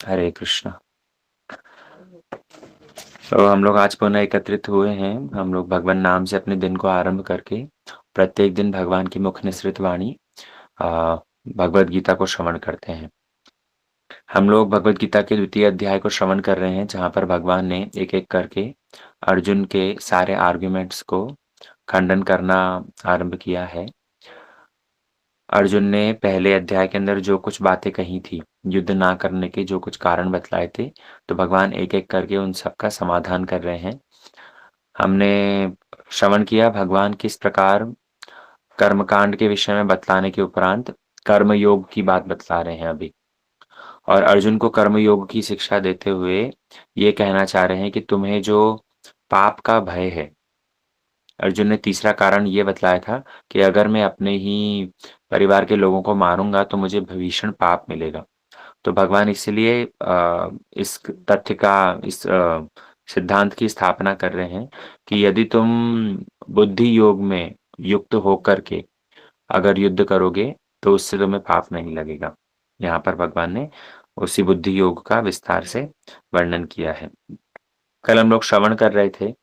हरे कृष्णा। तो हम लोग आज पुनः एकत्रित हुए हैं। हम लोग भगवान नाम से अपने दिन को आरंभ करके प्रत्येक दिन भगवान की मुख निसृत वाणी भगवत गीता को श्रवण करते हैं। हम लोग भगवत गीता के द्वितीय अध्याय को श्रवण कर रहे हैं, जहाँ पर भगवान ने एक एक करके अर्जुन के सारे आर्ग्यूमेंट्स को खंडन करना आरंभ किया है। अर्जुन ने पहले अध्याय के अंदर जो कुछ बातें कही थी, युद्ध ना करने के जो कुछ कारण बतलाए थे, तो भगवान एक एक करके उन सब का समाधान कर रहे हैं। हमने श्रवण किया भगवान किस प्रकार कर्मकांड के विषय में बतलाने के उपरांत कर्म योग की बात बतला रहे हैं अभी। और अर्जुन को कर्म योग की शिक्षा देते हुए ये कहना चाह रहे हैं कि तुम्हें जो पाप का भय है, अर्जुन ने तीसरा कारण ये बतलाया था कि अगर मैं अपने ही परिवार के लोगों को मारूंगा तो मुझे भीषण पाप मिलेगा। तो भगवान इसलिए इस तथ्य का, इस सिद्धांत की स्थापना कर रहे हैं कि यदि तुम बुद्धि योग में युक्त होकर के अगर युद्ध करोगे तो उससे तुम्हें पाप नहीं लगेगा। यहाँ पर भगवान ने उसी बुद्धि योग का विस्तार से वर्णन किया है। कल हम लोग श्रवण कर रहे थे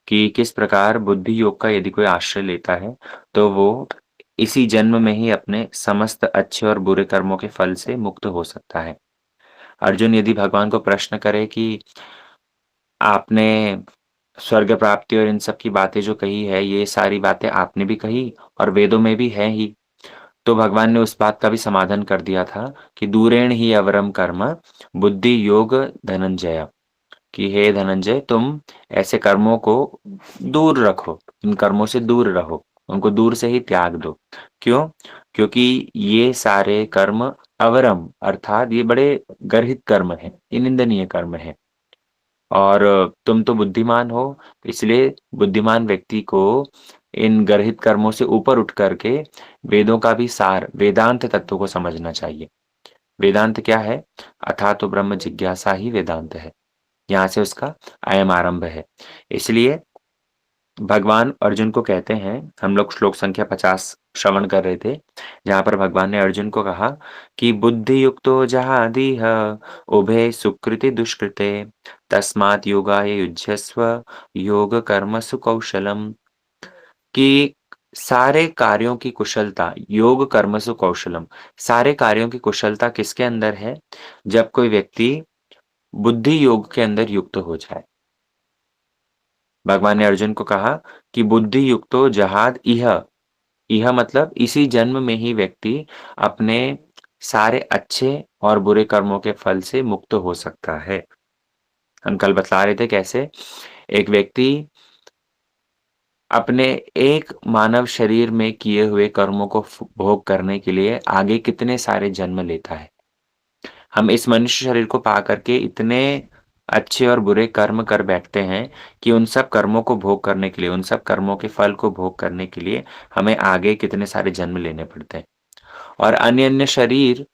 कि किस प्रकार बुद्धि योग का यदि कोई आश्रय लेता है तो वो इसी जन्म में ही अपने समस्त अच्छे और बुरे कर्मों के फल से मुक्त हो सकता है। अर्जुन यदि भगवान को प्रश्न करे कि आपने स्वर्ग प्राप्ति और इन सब की बातें जो कही है, ये सारी बातें आपने भी कही और वेदों में भी है ही, तो भगवान ने उस बात का भी समाधान कर दिया था कि दूरेण ही अवरम कर्म बुद्धि योग धनंजय, कि हे धनंजय तुम ऐसे कर्मों को दूर रखो, इन कर्मों से दूर रहो, उनको दूर से ही त्याग दो। क्यों? क्योंकि ये सारे कर्म अवरम अर्थात ये बड़े गर्हित कर्म हैं, ये निंदनीय कर्म है। और तुम तो बुद्धिमान हो, इसलिए बुद्धिमान व्यक्ति को इन गर्हित कर्मों से ऊपर उठ करके वेदों का भी सार वेदांत तत्व को समझना चाहिए। वेदांत क्या है? अथा तो ब्रह्म जिज्ञासा ही वेदांत है। यहाँ से उसका अयम आरंभ है। इसलिए भगवान अर्जुन को कहते हैं, हम लोग श्लोक संख्या 50 श्रवण कर रहे थे, जहां पर भगवान ने अर्जुन को कहा कि बुद्धि युक्तो जहादीह उभे सुकृति दुष्कृते तस्मात् योगाय युज्यस्व योग कर्म सुकौशलम, कि सारे कार्यों की कुशलता योग कर्म सुकौशलम, सारे कार्यों की कुशलता किसके अंदर है? जब कोई व्यक्ति बुद्धि योग के अंदर युक्त हो जाए। भगवान ने अर्जुन को कहा कि बुद्धि युक्तो जहाद इह, यह मतलब इसी जन्म में ही व्यक्ति अपने सारे अच्छे और बुरे कर्मों के फल से मुक्त हो सकता है। हम कल बतला रहे थे कैसे एक व्यक्ति अपने एक मानव शरीर में किए हुए कर्मों को भोग करने के लिए आगे कितने सारे जन्म लेता है। हम इस मनुष्य शरीर को पा करके इतने अच्छे और बुरे कर्म कर बैठते हैं कि उन सब कर्मों को भोग करने के लिए, उन सब कर्मों के फल को भोग करने के लिए हमें आगे कितने सारे जन्म लेने पड़ते हैं। और अन्य अन्य शरीर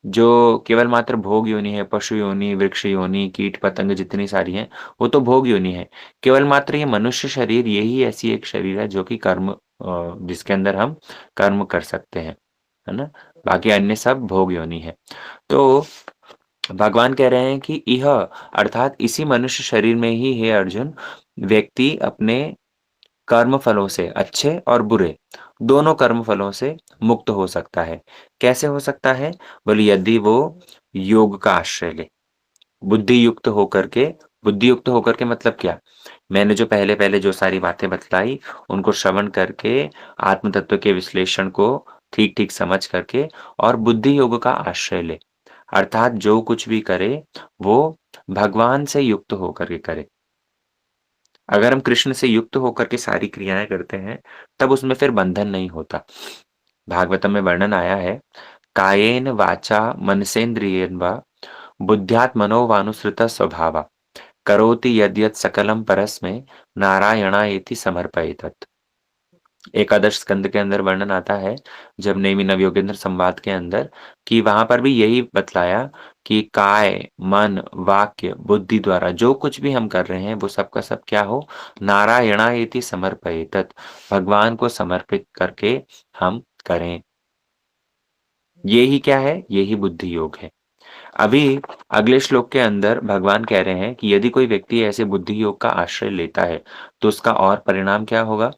जो केवल मात्र भोग योनि है, पशु योनि, वृक्ष योनि, कीट पतंग जितनी सारी हैं, वो तो भोग योनि है। केवल मात्र ये मनुष्य शरीर यही ऐसी एक शरीर है जो कि कर्म जिसके अंदर हम कर्म कर सकते हैं, है ना? बाकी अन्य सब भोग योनि है। तो भगवान कह रहे हैं कि यह अर्थात इसी मनुष्य शरीर में ही है अर्जुन, व्यक्ति अपने कर्म फलों से अच्छे और बुरे दोनों कर्म फलों से मुक्त हो सकता है। कैसे हो सकता है? बोले यदि वो योग का आश्रय ले, बुद्धि युक्त होकर के। बुद्धि युक्त होकर के मतलब क्या? मैंने जो पहले पहले जो सारी बातें बतलाई उनको श्रवण करके आत्म तत्व के विश्लेषण को ठीक ठीक समझ करके और बुद्धि योग का आश्रय ले, अर्थात जो कुछ भी करे वो भगवान से युक्त होकर के करे। अगर हम कृष्ण से युक्त होकर के सारी क्रियाएं करते हैं तब उसमें फिर बंधन नहीं होता। भागवतम में वर्णन आया है, कायेन वाचा मनसेन्द्रियेण वा बुद्ध्यात् मनोवानुसृत स्वभावा करोति यद्यत् सकलम परस्मै नारायणायेति समर्पयेतत्। एकादश स्कंद के अंदर वर्णन आता है, जब नेमि नवयोगेंद्र संवाद के अंदर, कि वहां पर भी यही बतलाया कि काय मन वाक्य बुद्धि द्वारा जो कुछ भी हम कर रहे हैं वो सब का सब क्या हो? नारायणायेति समर्पयेतत्, भगवान को समर्पित करके हम करें। ये ही क्या है? ये ही बुद्धि योग है। अभी अगले श्लोक के अंदर भगवान कह रहे हैं कि यदि कोई व्यक्ति ऐसे बुद्धि योग का आश्रय लेता है, तो उसका और परिणाम क्या होगा?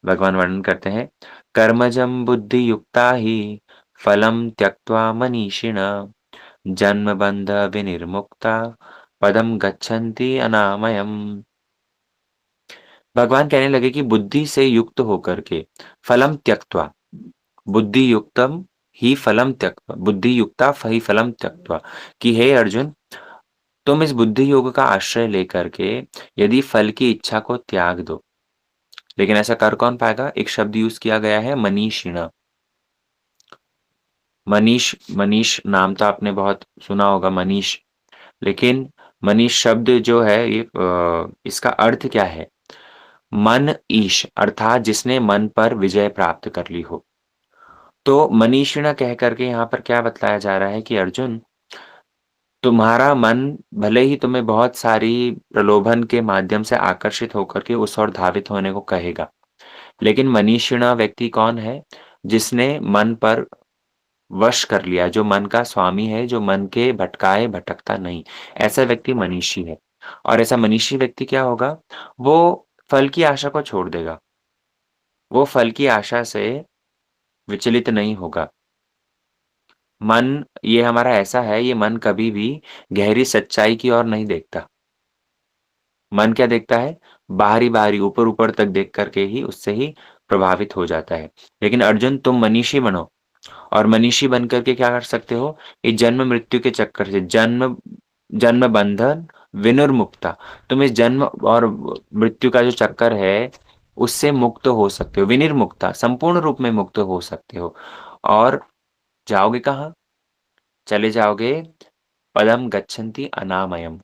भगवान वर्णन करते हैं, कर्मजं बुद्धियुक्ता हि फलं त्यक्त्वा मनीषिणः जन्मबन्ध विनिर्मुक्ता पदं गच्छन्ति अनामयम्। भगवान कहने लगे कि बुद्धि से युक्त होकर के फलम त्यक्त्वा, बुद्धि युक्तम ही फलम त्यक्त्वा, बुद्धि युक्ता ही फलम त्यक्त्वा, कि हे अर्जुन, तुम इस बुद्धि योग का आश्रय लेकर के यदि फल की इच्छा को त्याग दो, लेकिन ऐसा कर कौन पाएगा? एक शब्द यूज किया गया है, मनीषिण। मनीष, मनीष नाम तो आपने बहुत सुना होगा, मनीष। लेकिन मनीष शब्द जो है ये इसका अर्थ क्या है? मन ईश, अर्थात जिसने मन पर विजय प्राप्त कर ली हो। तो मनीषिण कह करके यहाँ पर क्या बतलाया जा रहा है कि अर्जुन, तुम्हारा मन भले ही तुम्हें बहुत सारी प्रलोभन के माध्यम से आकर्षित होकर के उस ओर धावित होने को कहेगा, लेकिन मनीषिण व्यक्ति कौन है? जिसने मन पर वश कर लिया, जो मन का स्वामी है, जो मन के भटकाए भटकता नहीं, ऐसा व्यक्ति मनीषी है। और ऐसा मनीषी व्यक्ति क्या होगा? वो फल की आशा को छोड़ देगा। वो फल की आशा से विचलित नहीं होगा। मन ये हमारा ऐसा है, ये मन कभी भी गहरी सच्चाई की ओर नहीं देखता। मन क्या देखता है? बाहरी-बाहरी, ऊपर-ऊपर तक देख कर के ही उससे ही प्रभावित हो जाता है। लेकिन अर्जुन, तुम मनीषी बनो और मनीषी बन कर के क्या कर सकते हो? ये जन्म मृत्यु के चक्कर से, जन्म जन्म बंधन विनिर्मुक्ता, तुम इस जन्म और मृत्यु का जो चक्कर है, उससे मुक्त हो सकते हो। विनिर्मुक्ता, संपूर्ण रूप में मुक्त हो सकते हो। और जाओगे कहाँ? चले जाओगे पदम गच्छन्ति अनामयम्।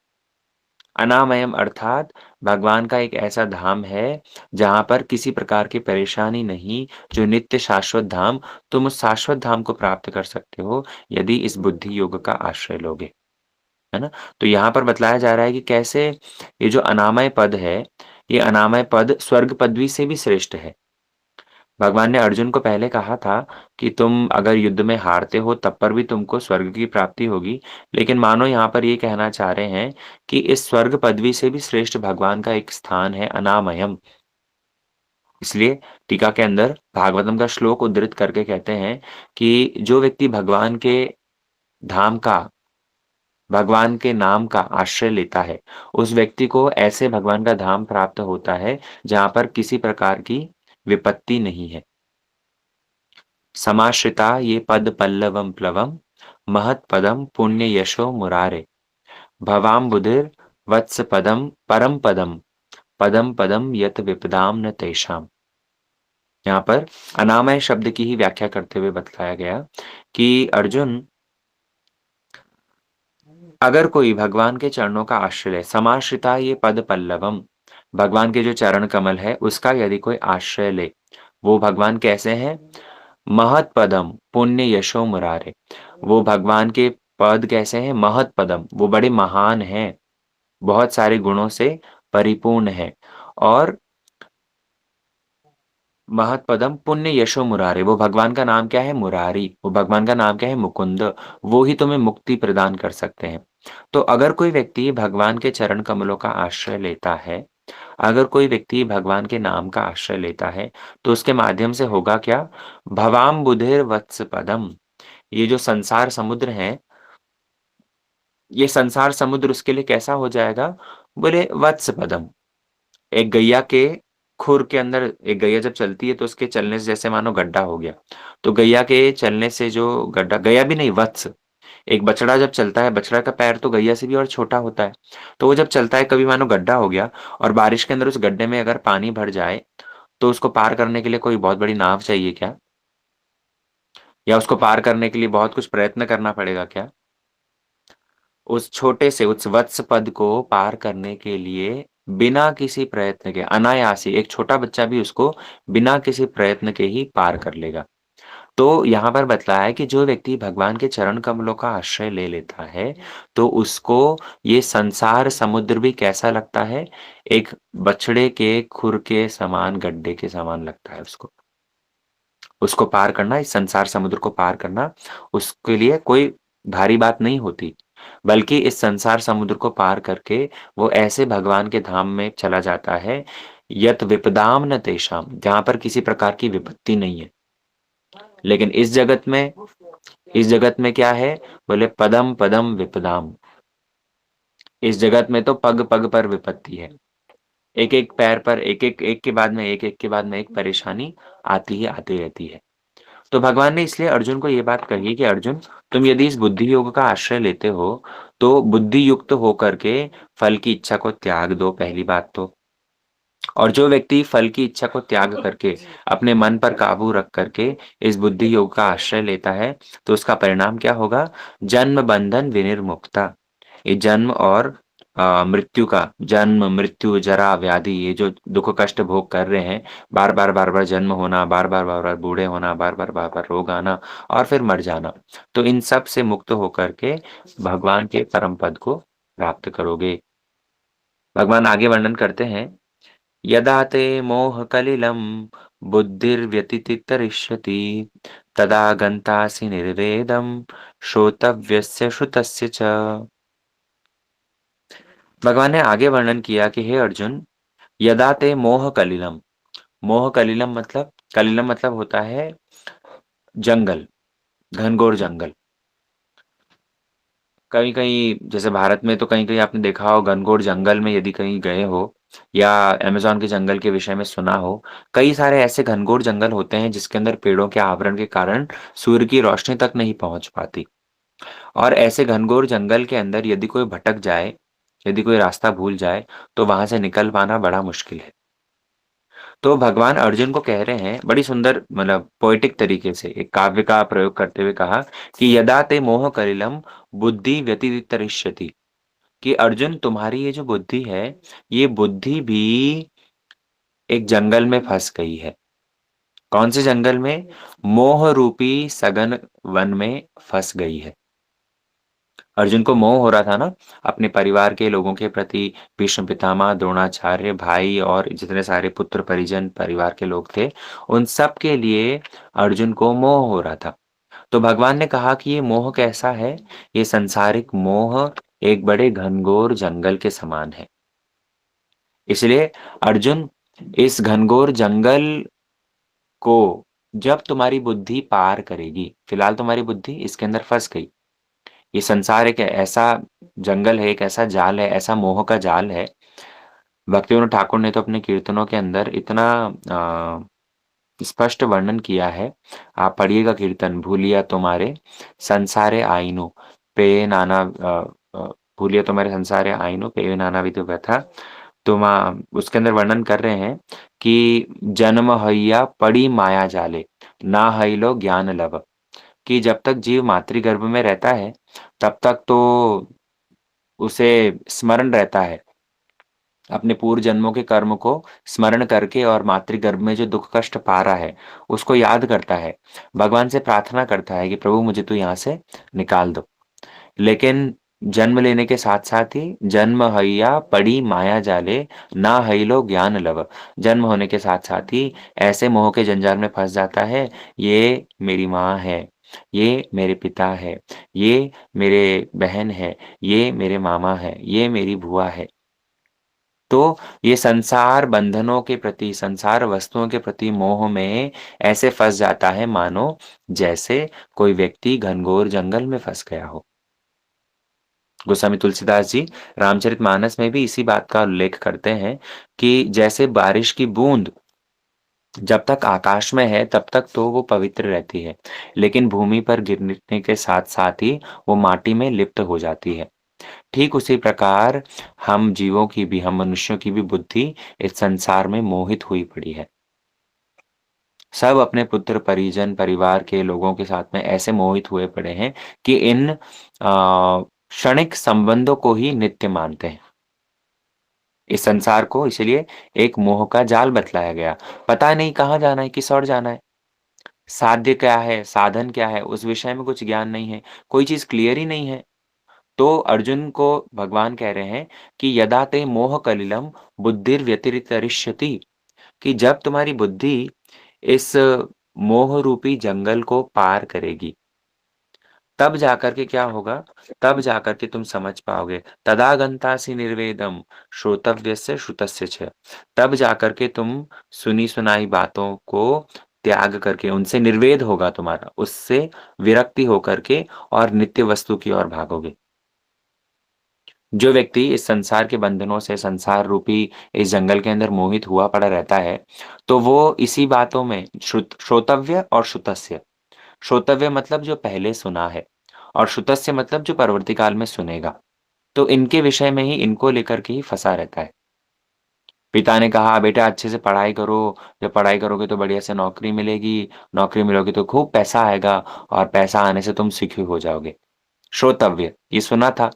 अनामयम अर्थात भगवान का एक ऐसा धाम है जहाँ पर किसी प्रकार की परेशानी नहीं, जो नित्य शाश्वत धाम, तुम उस शाश्वत धाम को प्राप्त कर सकते हो यदि इस बुद्धि योग का आश्रय लोगे, है ना? तो यहाँ पर बतलाया जा रहा है कि कैसे ये जो अनामय पद है, ये अनामय पद स्वर्ग पदवी से भी श्रेष्ठ है। भगवान ने अर्जुन को पहले कहा था कि तुम अगर युद्ध में हारते हो तब पर भी तुमको स्वर्ग की प्राप्ति होगी, लेकिन मानो यहाँ पर ये कहना चाह रहे हैं कि इस स्वर्ग पदवी से भी श्रेष्ठ भगवान का एक स्थान है अनामयम। इसलिए टीका के अंदर भागवतम का श्लोक उद्धृत करके कहते हैं कि जो व्यक्ति भगवान के धाम का, भगवान के नाम का आश्रय लेता है, उस व्यक्ति को ऐसे भगवान का धाम प्राप्त होता है जहाँ पर किसी प्रकार की विपत्ति नहीं है। समाश्रिता ये पद पल्लवं प्लवं महत्पदं पुण्ययशो मुरारे भवाम्बुधिर् वत्स पदं परम पदं पदम पदम यत विपदाम न तेषाम्। यहाँ पर अनामय शब्द की ही व्याख्या करते हुए बतलाया गया कि अर्जुन, अगर कोई भगवान के चरणों का आश्रय ले, समाश्रिता ये पद पल्लवम, भगवान के जो चरण कमल है उसका यदि कोई आश्रय ले, वो भगवान कैसे हैं? महत्पदम पुण्य यशो मुरारे, वो भगवान के पद कैसे हैं? महत्पदम, वो बड़े महान हैं, बहुत सारे गुणों से परिपूर्ण है। और महत्पदम पुण्य यशो मुरारे, वो भगवान का नाम क्या है? मुरारी, वो भगवान का नाम क्या है? मुकुंद, वो ही तुम्हें मुक्ति प्रदान कर सकते हैं। तो अगर कोई व्यक्ति भगवान के चरण कमलों का आश्रय लेता है, अगर कोई व्यक्ति भगवान के नाम का आश्रय लेता है, तो उसके माध्यम से होगा क्या? भवाम बुधिर वत्स पदम, ये जो संसार समुद्र है, ये संसार समुद्र उसके लिए कैसा हो जाएगा? बोले वत्स पदम, एक गैया के खुर के अंदर, एक गैया जब चलती है तो उसके चलने से जैसे मानो गड्ढा हो गया। तो गैया के चलने से जो गड्ढा, गैया भी नहीं, वत्स, एक बछड़ा जब चलता है, बछड़ा का पैर तो गैया से भी और छोटा होता है। तो वो जब चलता है, कभी मानो गड्ढा हो गया और बारिश के अंदर उस गड्ढे में अगर पानी भर जाए, तो उसको पार करने के लिए कोई बहुत बड़ी नाव चाहिए क्या? या उसको पार करने के लिए बहुत कुछ प्रयत्न करना पड़ेगा क्या? उस छोटे से उस वत्स पद को पार करने के लिए बिना किसी प्रयत्न के अनायास ही एक छोटा बच्चा भी उसको बिना किसी प्रयत्न के ही पार कर लेगा। तो यहाँ पर बतलाया है कि जो व्यक्ति भगवान के चरण कमलों का आश्रय ले लेता है, तो उसको ये संसार समुद्र भी कैसा लगता है? एक बछड़े के खुर के समान, गड्ढे के समान लगता है उसको। उसको पार करना, इस संसार समुद्र को पार करना, उसके लिए कोई भारी बात नहीं होती, बल्कि इस संसार समुद्र को पार करके वो ऐसे भगवान के धाम में चला जाता है, यत विपदाम न तेषाम, जहाँ पर किसी प्रकार की विपत्ति नहीं है। लेकिन इस जगत में क्या है? बोले पदम पदम विपदाम। इस जगत में तो पग पग पर विपत्ति है। एक एक पैर पर एक के बाद में एक के बाद में एक परेशानी आती ही आती रहती है। तो भगवान ने इसलिए अर्जुन को ये बात कही कि अर्जुन, तुम यदि इस बुद्धि योग का आश्रय लेते हो तो बुद्धि युक्त होकर के फल की इच्छा को त्याग दो, पहली बात तो। और जो व्यक्ति फल की इच्छा को त्याग करके अपने मन पर काबू रख करके इस बुद्धि योग का आश्रय लेता है, तो उसका परिणाम क्या होगा? जन्म बंधन विनिर्मुक्ता। ये जन्म और मृत्यु का, जन्म मृत्यु जरा व्याधि, ये जो दुख कष्ट भोग कर रहे हैं, बार बार जन्म होना, बार बार बूढ़े होना, बार बार रोग आना और फिर मर जाना, तो इन सब से मुक्त होकर के भगवान के परम पद को प्राप्त करोगे। भगवान आगे वर्णन करते हैं, यदा ते मोहकलिलं बुद्धिर्व्यतितरिष्यति तदा गन्तासि निर्वेदं श्रोतव्यस्य श्रुतस्य च। भगवान ने आगे वर्णन किया कि हे अर्जुन, यदा ते मोहकलिलं, मोहकलिलं मतलब, कलिलम मतलब होता है जंगल, घनघोर जंगल। कहीं-कहीं जैसे भारत में तो कहीं-कहीं आपने देखा हो, घनघोर जंगल में यदि कहीं गए हो या अमेज़न के जंगल के विषय में सुना हो, कई सारे ऐसे घनघोर जंगल होते हैं जिसके अंदर पेड़ों के आवरण के कारण सूर्य की रोशनी तक नहीं पहुँच पाती। और ऐसे घनघोर जंगल के अंदर यदि कोई भटक जाए, यदि कोई रास्ता भूल जाए, तो वहाँ से निकल पाना बड़ा मुश्किल है। तो भगवान अर्जुन को कह रहे हैं, बड़ी सुंदर मतलब पोएटिक तरीके से एक काव्य का प्रयोग करते हुए कहा कि यदा ते मोह कलिलम बुद्धि व्यतितरिष्यति, कि अर्जुन, तुम्हारी ये जो बुद्धि है, ये बुद्धि भी एक जंगल में फँस गई है। कौन से जंगल में? मोह रूपी सघन वन में फँस गई है। अर्जुन को मोह हो रहा था ना, अपने परिवार के लोगों के प्रति, भीष्म पितामह, द्रोणाचार्य, भाई और जितने सारे पुत्र परिजन परिवार के लोग थे, उन सब के लिए अर्जुन को मोह हो रहा था। तो भगवान ने कहा कि ये मोह कैसा है? ये सांसारिक मोह एक बड़े घनघोर जंगल के समान है। इसलिए अर्जुन, इस घनघोर जंगल को जब तुम्हारी बुद्धि पार करेगी, फिलहाल तुम्हारी बुद्धि इसके अंदर फँस गई। ये संसार एक ऐसा जंगल है, एक ऐसा जाल है, ऐसा मोह का जाल है। भक्तिविनोद ठाकुर ने तो अपने कीर्तनों के अंदर इतना स्पष्ट वर्णन किया है। आप पढ़िएगा कीर्तन, भूलिया तुम्हारे संसारे आइनो, पे नाना भूलिया तुम्हारे संसारे आइनो, पे नानाविध व्यथा। तुम उसके अंदर वर्णन कर रहे हैं कि जन्म हैया पड़ी माया जाले, ना हैलो ज्ञान लव, कि जब तक जीव मातृगर्भ में रहता है, तब तक तो उसे स्मरण रहता है, अपने पूर्व जन्मों के कर्म को स्मरण करके, और मातृगर्भ में जो दुख कष्ट पा रहा है, उसको याद करता है। भगवान से प्रार्थना करता है कि प्रभु मुझे तू यहाँ से निकाल दो। लेकिन जन्म लेने के साथ-साथ ही जन्म हैया पड़ी माया जाले, ना हैलो ज्ञान लव। जन्म होने के साथ-साथ ही ऐसे मोह के जंजाल में फँस जाता है, ये मेरी माँ है, ये मेरे पिता है, ये मेरे बहन है, ये मेरे मामा है, ये मेरी बुआ है। तो ये संसार बंधनों के प्रति, संसार वस्तुओं के प्रति मोह में ऐसे फँस जाता है मानो जैसे कोई व्यक्ति घनघोर जंगल में फँस गया हो। गोस्वामी तुलसीदास जी रामचरितमानस में भी इसी बात का उल्लेख करते हैं कि जैसे बारिश की बूंद जब तक आकाश में है तब तक तो वो पवित्र रहती है, लेकिन भूमि पर गिरने के साथ-साथ ही वो माटी में लिप्त हो जाती है। ठीक उसी प्रकार हम जीवों की भी, हम मनुष्यों की भी बुद्धि इस संसार में मोहित हुई पड़ी है। सब अपने पुत्र परिजन परिवार के लोगों के साथ में ऐसे मोहित हुए पड़े हैं कि इन क्षणिक संबंधों को ही नित्य मानते हैं। इस संसार को इसलिए एक मोह का जाल बतलाया गया। पता नहीं कहाँ जाना है, किस ओर जाना है, साध्य क्या है, साधन क्या है, उस विषय में कुछ ज्ञान नहीं है, कोई चीज़ क्लियर ही नहीं है। तो अर्जुन को भगवान कह रहे हैं कि यदा ते मोह कलिलम बुद्धिर्व्यतिरिच्यति, कि जब तुम्हारी बुद्धि इस मोह रूपी जंगल को पार करेगी, तब जाकर के क्या होगा, तब जाकर के तुम समझ पाओगे। तदा गन्तासि निर्वेदं श्रोतव्यस्य श्रुतस्य च। तब जाकर के तुम सुनी-सुनाई बातों को त्याग करके उनसे निर्वेद होगा तुम्हारा, उससे विरक्ति होकर के और नित्य वस्तु की ओर भागोगे। जो व्यक्ति इस संसार के बंधनों से, संसार रूपी इस जंगल के अंदर मोहित हुआ पड़ा रहता है, तो वो इसी बातों में श्रोतव्य और श्रुतस्य। श्रोतव्य मतलब जो पहले सुना है और श्रुतस्य मतलब जो परवर्ती काल में सुनेगा। तो इनके विषय में ही, इनको लेकर के ही फँसा रहता है। पिता ने कहा, "बेटा अच्छे से पढ़ाई करो, जब पढ़ाई करोगे तो बढ़िया से नौकरी मिलेगी, नौकरी मिलोगी तो खूब पैसा आएगा और पैसा आने से तुम सुखी हो जाओगे।" श्रोतव्य, ये सुना था।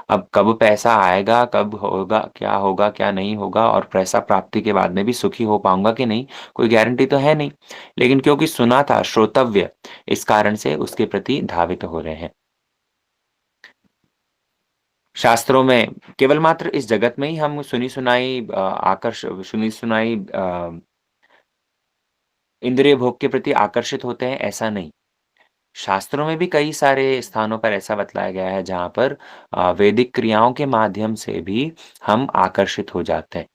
अब कब पैसा आएगा, कब होगा, क्या नहीं होगा और पैसा प्राप्ति के बाद में भी सुखी हो पाऊँगा कि नहीं, कोई गारंटी तो है नहीं। लेकिन क्योंकि सुना था, श्रोतव्य, इस कारण से उसके प्रति धावित हो रहे हैं। शास्त्रों में केवल मात्र इस जगत में ही हम सुनी-सुनाई इंद्रिय भोग के प्रति आकर्षित होते हैं, ऐसा नहीं। शास्त्रों में भी कई सारे स्थानों पर ऐसा बतलाया गया है जहाँ पर वैदिक क्रियाओं के माध्यम से भी हम आकर्षित हो जाते हैं,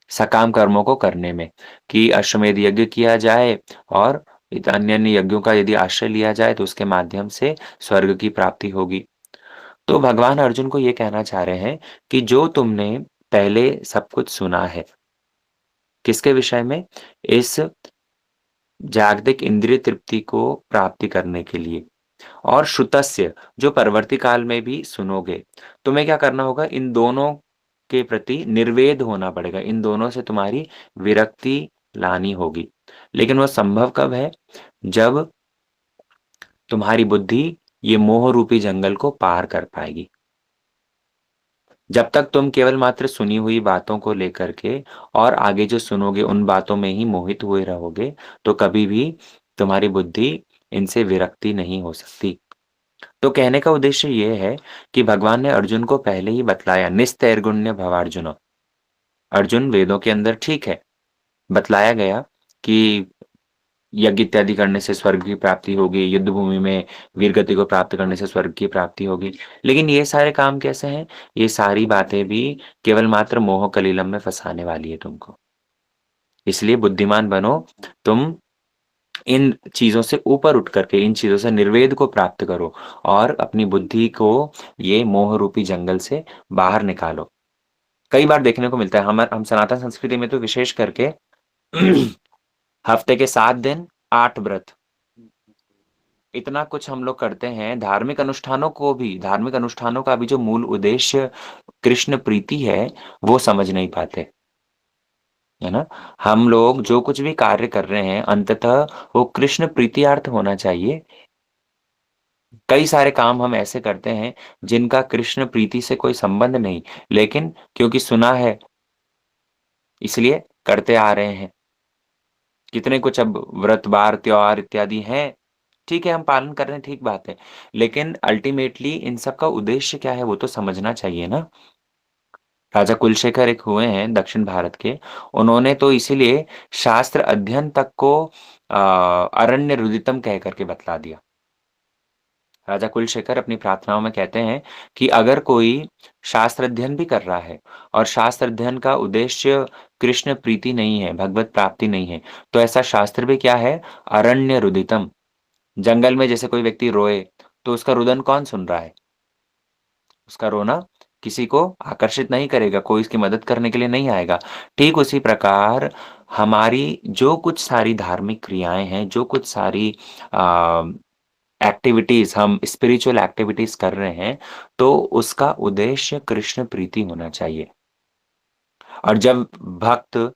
सकाम कर्मों को करने में, कि अश्वमेध यज्ञ किया जाए और अन्य-अन्य यज्ञों का यदि आश्रय लिया जाए तो उसके माध्यम से स्वर्ग की प्राप्ति होगी। तो भगवान अर्जुन को ये कहना चाह रहे हैं कि जो तुमने पहले सब कुछ सुना है, किसके विषय में? इस जागतिक इंद्रिय तृप्ति को प्राप्ति करने के लिए। और श्रुतस्य जो परवर्ती काल में भी सुनोगे, तुम्हें क्या करना होगा? इन दोनों के प्रति निर्वेद होना पड़ेगा। इन दोनों से तुम्हारी विरक्ति लानी होगी। लेकिन वो संभव कब है? जब तुम्हारी बुद्धि ये मोह रूपी जंगल को पार कर पाएगी। जब तक तुम केवल मात्र सुनी हुई बातों को लेकर के और आगे जो सुनोगे उन बातों में ही मोहित हुए रहोगे, तो कभी भी तुम्हारी बुद्धि इनसे विरक्ति नहीं हो सकती। तो कहने का उद्देश्य ये है कि भगवान ने अर्जुन को पहले ही बतलाया, निस्तैर्गुण्य भवार्जुन। अर्जुन, वेदों के अंदर ठीक है, बतलाया गया कि यज्ञ इत्यादि करने से स्वर्ग की प्राप्ति होगी, युद्ध भूमि में वीर गति को प्राप्त करने से स्वर्ग की प्राप्ति होगी। लेकिन ये सारे काम कैसे हैं? ये सारी बातें भी केवल मात्र मोह कलिलम में फँसाने वाली है तुमको। इसलिए बुद्धिमान बनो, तुम इन चीज़ों से ऊपर उठ करके, इन चीज़ों से निर्वेद को प्राप्त करो और अपनी बुद्धि को ये मोह रूपी जंगल से बाहर निकालो। कई बार देखने को मिलता है, हम सनातन संस्कृति में तो विशेष करके हफ्ते के 7 दिन, 8 व्रत, इतना कुछ हम लोग करते हैं। धार्मिक अनुष्ठानों का भी जो मूल उद्देश्य कृष्ण प्रीति है, वो समझ नहीं पाते, है ना? हम लोग जो कुछ भी कार्य कर रहे हैं, अंततः वो कृष्ण प्रीत्यार्थ होना चाहिए। कई सारे काम हम ऐसे करते हैं, जिनका कृष्ण प्रीति से कोई संबंध नहीं, लेकिन क्योंकि सुना है, इसलिए करते आ रहे हैं। कितने कुछ अब व्रत, बार, त्योहार इत्यादि हैं, ठीक है हम पालन कर रहे हैं, ठीक बात है। लेकिन अल्टीमेटली इन सब का उद्देश्य क्या है, वो तो समझना चाहिए ना। राजा कुलशेखर एक हुए हैं दक्षिण भारत के, उन्होंने तो इसीलिए शास्त्र अध्ययन तक को अरण्य रुदितम कह करके बतला दिया। राजा कुलशेखर अपनी प्रार्थनाओं में कहते हैं कि अगर कोई शास्त्र अध्ययन भी कर रहा है और शास्त्र अध्ययन का उद्देश्य कृष्ण प्रीति नहीं है, भगवत प्राप्ति नहीं है, तो ऐसा शास्त्र भी क्या है? अरण्य रुदितम। जंगल में जैसे कोई व्यक्ति रोए, तो उसका रुदन कौन सुन रहा है? उसका रोना किसी को आकर्षित नहीं करेगा, कोई उसकी मदद करने के लिए नहीं आएगा। ठीक उसी प्रकार हमारी जो कुछ सारी धार्मिक क्रियाएँ हैं, जो कुछ सारी अ, एक्टिविटीज़ हम स्पिरिचुअल एक्टिविटीज़ कर रहे हैं, तो उसका उद्देश्य कृष्ण प्रीति होना चाहिए। और जब भक्त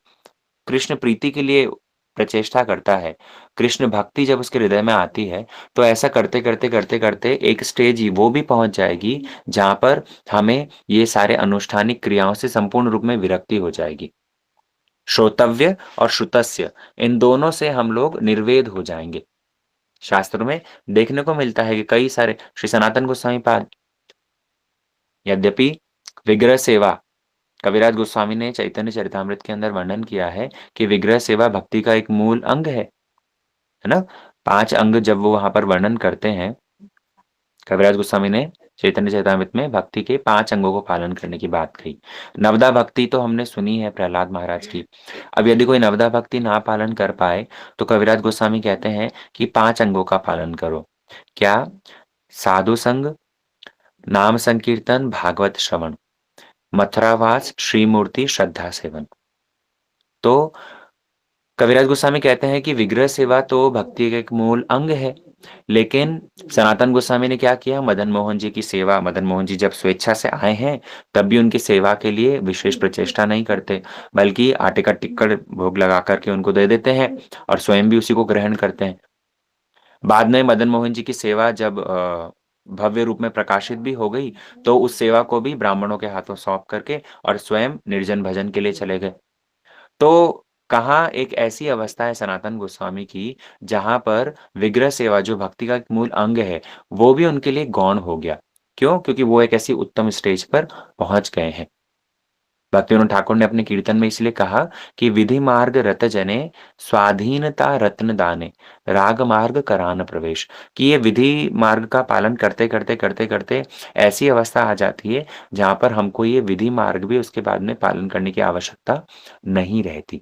कृष्ण प्रीति के लिए प्रचेष्टा करता है, कृष्ण भक्ति जब उसके हृदय में आती है, तो ऐसा करते-करते एक स्टेज ही वो भी पहुँच जाएगी, जहाँ पर हमें ये सारे अनुष्ठानिक क्रियाओं से संपूर्ण रूप में विरक्ति हो जाएगी। श्रोतव्य और श्रुतस्य, इन दोनों से हम लोग निर्वेद हो जाएँगे। शास्त्रों में देखने को मिलता है कि कई सारे श्री सनातन गोस्वामी पाद, यद्यपि विग्रह सेवा, कविराज गोस्वामी ने चैतन्य चरितामृत के अंदर वर्णन किया है कि विग्रह सेवा भक्ति का एक मूल अंग है ना? 5 अंग जब वो वहाँ पर वर्णन करते हैं, कविराज गोस्वामी ने चैतन्य चैतामृत में भक्ति के 5 अंगों को पालन करने की बात कही। नवदा भक्ति तो हमने सुनी है प्रहलाद महाराज की। अब यदि कोई नवदा भक्ति ना पालन कर पाए तो कविराज गोस्वामी कहते हैं कि 5 अंगों का पालन करो। क्या? साधु संग, नाम संकीर्तन, भागवत श्रवण, मथुरावास, श्रीमूर्ति, श्रद्धा सेवन। तो कविराज गोस्वामी कहते हैं कि विग्रह सेवा तो भक्ति का एक मूल अंग है। लेकिन सनातन गोस्वामी ने क्या किया? मदन मोहन जी की सेवा, मदन मोहन जी जब स्वेच्छा से आए हैं तब भी उनकी सेवा के लिए विशेष प्रचेष्टा नहीं करते, बल्कि आटे का टिक्कड़ भोग लगा करके उनको दे देते हैं और स्वयं भी उसी को ग्रहण करते हैं। बाद में मदन मोहन जी की सेवा जब भव्य रूप में प्रकाशित भी हो गई तो उस सेवा को भी ब्राह्मणों के हाथों सौंप करके और स्वयं निर्जन भजन के लिए चले गए। तो कहाँ एक ऐसी अवस्था है सनातन गोस्वामी की जहां पर विग्रह सेवा जो भक्ति का एक मूल अंग है वो भी उनके लिए गौण हो गया। क्यों? क्योंकि वो एक ऐसी उत्तम स्टेज पर पहुंच गए हैं। भक्तिविनोद ठाकुर ने अपने कीर्तन में इसलिए कहा कि विधि मार्ग रत जने, स्वाधीनता रत्न दाने, राग मार्ग करान प्रवेश। कि ये विधि मार्ग का पालन करते करते करते करते ऐसी अवस्था आ जाती है जहां पर हमको ये विधि मार्ग भी उसके बाद में पालन करने की आवश्यकता नहीं रहती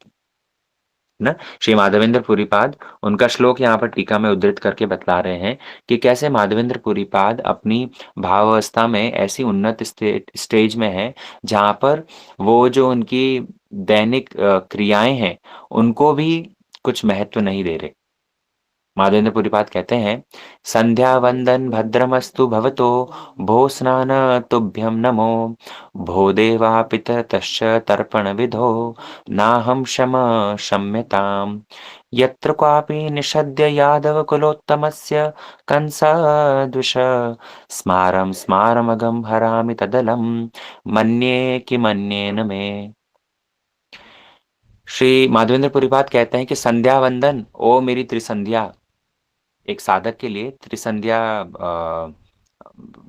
ना। श्री माधवेंद्र पुरीपाद, उनका श्लोक यहाँ पर टीका में उद्धृत करके बतला रहे हैं कि कैसे माधवेंद्र पुरीपाद अपनी भावावस्था में ऐसी उन्नत स्टेज में है जहाँ पर वो जो उनकी दैनिक क्रियाएं हैं उनको भी कुछ महत्व नहीं दे रहे। माधवेंद्र पुरीपाद कहते हैं, संध्या वंदन भद्रमस्तु भवतो, भो स्नान तुभ्यम नमो, भो देवा पितरतश्च तर्पण विधो, नाहं शम शम्यताम्, यत्र क्वापि निषद्य यादव कुलोत्तमस्य कंसदृश, स्मारं स्मारमगं हरामि तदलं, मन्ये किमन्येन मे। श्री माधवेंद्र पुरीपाद कहते हैं कि संध्या वंदन, ओ मेरी त्रिसंध्या, एक साधक के लिए त्रिसंध्या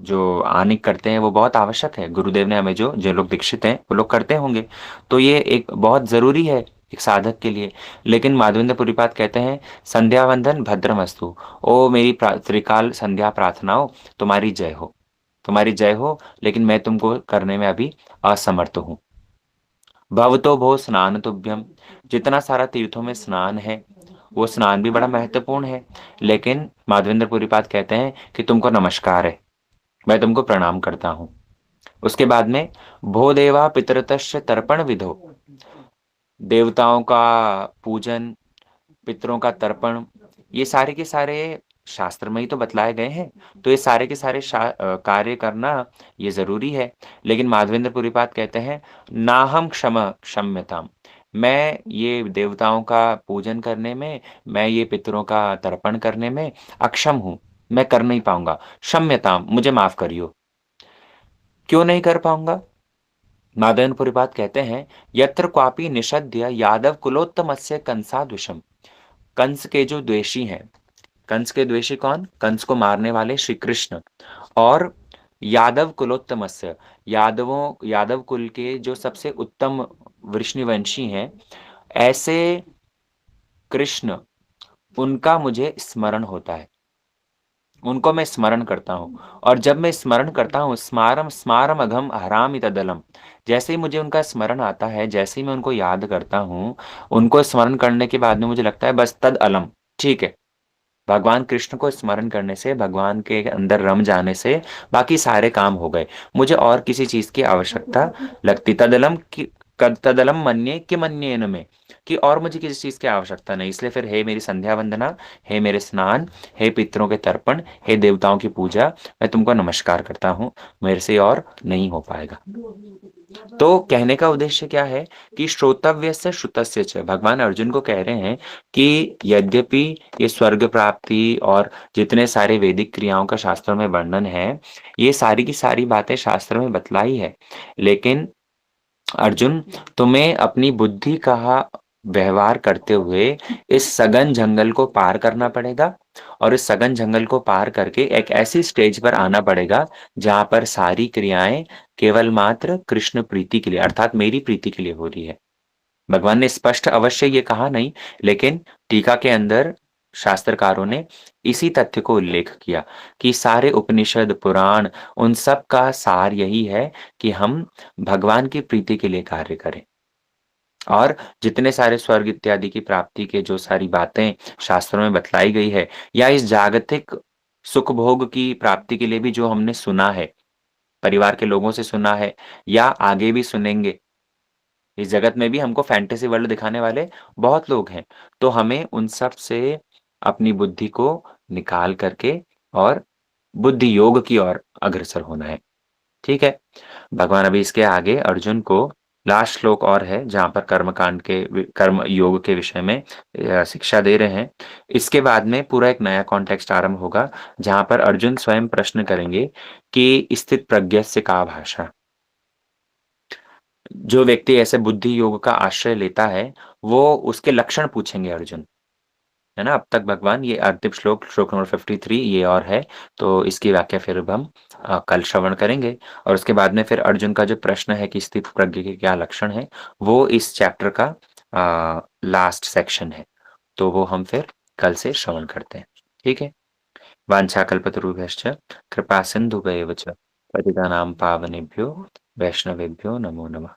जो आनिक करते हैं वो बहुत आवश्यक है। गुरुदेव ने हमें जो जो लोग दीक्षित हैं वो लोग करते होंगे, तो ये एक बहुत जरूरी है एक साधक के लिए। लेकिन माधवेंद्र पुरीपाद कहते हैं, संध्या वंदन भद्रमस्तु, ओ मेरी त्रिकाल संध्या प्रार्थनाओं, तुम्हारी जय हो, तुम्हारी जय हो, लेकिन मैं तुमको करने में अभी असमर्थ हूँ। भव तो भो स्नान तुभ्यम, जितना सारा तीर्थों में स्नान है वो स्नान भी बड़ा महत्वपूर्ण है। लेकिन माधवेंद्र पुरीपाद कहते हैं कि तुमको नमस्कार है, मैं तुमको प्रणाम करता हूं। उसके बाद में भो देवा पितरतश्च तर्पण विधो, देवताओं का पूजन, पितरों का तर्पण, ये सारे के सारे शास्त्र में ही तो बतलाए गए हैं। तो ये सारे के सारे कार्य करना ये जरूरी है। लेकिन माधवेंद्र पुरीपाद कहते हैं, नाहम क्षम्यताम, मैं ये देवताओं का पूजन करने में, मैं ये पितरों का तर्पण करने में अक्षम हूं, मैं कर नहीं पाऊंगा। क्षम्यताम, मुझे माफ करियो। क्यों नहीं कर पाऊंगा? नारायणपुरी बात कहते हैं, यत्र क्वापि निषद्य यादव कुलोत्तमस्य कंसाद्विषम, कंस के जो द्वेषी हैं, कंस के द्वेषी कौन? कंस को मारने वाले श्री कृष्ण। और यादव कुलोत्तमस्य, यादव कुल के जो सबसे उत्तम वृष्णिवंशी हैं, ऐसे कृष्ण, उनका मुझे स्मरण होता है, उनको मैं स्मरण करता हूँ। और जब मैं स्मरण करता हूँ, स्मारम स्मारम अघम हरामि तदलम, जैसे ही मुझे उनका स्मरण आता है, जैसे ही मैं उनको याद करता हूँ, उनको स्मरण करने के बाद में मुझे लगता है बस तद अलम, ठीक है। भगवान कृष्ण को स्मरण करने से, भगवान के अंदर रम जाने से बाकी सारे काम हो गए, मुझे और किसी चीज की आवश्यकता लगती। तदलम की तदलम मन्ये कि मन्ये न में, कि और मुझे किसी चीज की आवश्यकता नहीं। इसलिए फिर हे मेरी संध्या वंदना, हे मेरे स्नान, हे पितरों के तर्पण, हे देवताओं की पूजा, मैं तुमको नमस्कार करता हूँ, मेरे से और नहीं हो पाएगा। तो कहने का उद्देश्य क्या है कि श्रोतव्य से श्रुतस्य च, भगवान अर्जुन को कह रहे हैं कि यद्यपि ये स्वर्ग प्राप्ति और जितने सारे वैदिक क्रियाओं का शास्त्रों में वर्णन है, ये सारी की सारी बातें शास्त्र में बतलाई है, लेकिन अर्जुन, तुम्हें अपनी बुद्धि का व्यवहार करते हुए इस सघन जंगल को पार करना पड़ेगा, और इस सघन जंगल को पार करके एक ऐसी स्टेज पर आना पड़ेगा जहां पर सारी क्रियाएं केवल मात्र कृष्ण प्रीति के लिए, अर्थात मेरी प्रीति के लिए हो रही है। भगवान ने स्पष्ट अवश्य ये कहा नहीं, लेकिन टीका के अंदर शास्त्रकारों ने इसी तथ्य को उल्लेख किया कि सारे उपनिषद, पुराण उन सब का सार यही है कि हम भगवान की प्रीति के लिए कार्य करें। और जितने सारे स्वर्ग इत्यादि की प्राप्ति के जो सारी बातें शास्त्रों में बतलाई गई है या इस जागतिक सुख भोग की प्राप्ति के लिए भी जो हमने सुना है, परिवार के लोगों से सुना है या आगे भी सुनेंगे, इस जगत में भी हमको फैंटेसी वर्ल्ड दिखाने वाले बहुत लोग हैं। तो हमें उन सब से अपनी बुद्धि को निकाल करके और बुद्धि योग की ओर अग्रसर होना है। ठीक है? भगवान अभी इसके आगे अर्जुन को लास्ट श्लोक और है जहाँ पर कर्मकांड के कर्म योग के विषय में शिक्षा दे रहे हैं। इसके बाद में पूरा एक नया कॉन्टेक्स्ट आरंभ होगा जहाँ पर अर्जुन स्वयं प्रश्न करेंगे कि स्थित प्रज्ञस्य का भाषा। जो व्यक्ति ऐसे बुद्धि योग का आश्रय लेता है, वो उसके लक्षण पूछेंगे अर्जुन। है ना? अब तक भगवान ये अंतिम श्लोक, श्लोक नंबर 53 ये और है, तो इसकी व्याख्या फिर अब हम कल श्रवण करेंगे और उसके बाद में फिर अर्जुन का जो प्रश्न है कि स्थित प्रज्ञ के क्या लक्षण हैं, वो इस चैप्टर का लास्ट सेक्शन है। तो वो हम फिर कल से श्रवण करते हैं। ठीक है? वाञ्छाकल्पतरुभ्यश्च कृपा सिन्धुभ्येव च पतितानां पावनेभ्यो वैष्णवेभ्यो नमो नमः।